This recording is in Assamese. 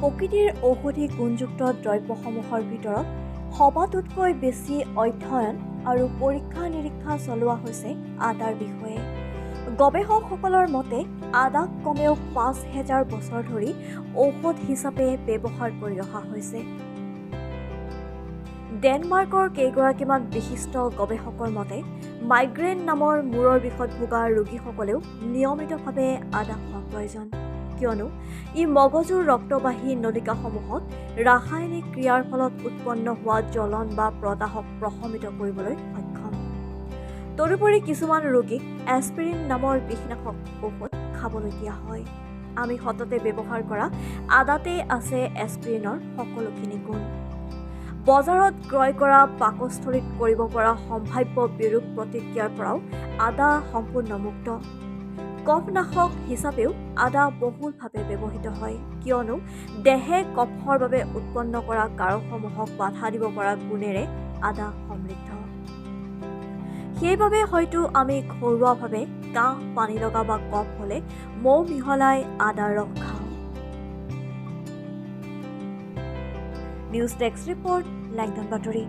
প্ৰকৃতিৰ ঔষধি গুণযুক্ত দ্ৰব্যসমূহৰ ভিতৰত সবাতোতকৈ বেছি অধ্যয়ন আৰু পৰীক্ষা-নিৰীক্ষা চলোৱা হৈছে আদাৰ বিষয়ে। গৱেষকসকলৰ মতে আদাক কমেও ৫,০০০ বছৰ ধৰি ঔষধ হিচাপে ব্যৱহাৰ কৰি অহা হৈছে। ডেনমাৰ্কৰ কেইগৰাকীমান বিশিষ্ট গৱেষকৰ মতে মাইগ্ৰেইন নামৰ মূৰৰ বিষত ভোগা ৰোগীসকলেও নিয়মিতভাৱে আদা খোৱা প্ৰয়োজন, কিয়নো ই মগজুৰ ৰক্তবাহী নলিকাসমূহত ৰাসায়নিক ক্ৰিয়াৰ ফলত উৎপন্ন হোৱা জ্বলন বা প্ৰদাহক প্ৰশমিত কৰিবলৈ সক্ষম। তদুপৰি কিছুমান ৰোগীক এস্পিৰিন নামৰ বিষনাশক ঔষধ খাবলৈ দিয়া হয়। আমি সততে ব্যৱহাৰ কৰা আদাতেই আছে এস্পিৰিনৰ সকলোখিনি গুণ। বজাৰত ক্ৰয় কৰা পাকস্থলীত কৰিব পৰা সম্ভাৱ্য বিৰূপ প্ৰতিক্ৰিয়াৰ পৰাও আদা সম্পূৰ্ণ মুক্ত। কফনাশক হিচাপেও আদা বহুলভাৱে ব্যৱহৃত হয়, কিয়নো দেহে কফৰ বাবে উৎপন্ন কৰা কাৰকসমূহক বাধা দিব পৰা গুণেৰে আদা সমৃদ্ধ। সেইবাবে হয়তো আমি ঘৰুৱাভাৱে কাহ, পানীলগা বা কফ হ'লে মৌ মিহলাই আদাৰ ৰস খাওঁ। নিউজ ডেস্ক ৰিপৰ্ট, লেংডন বাতৰি।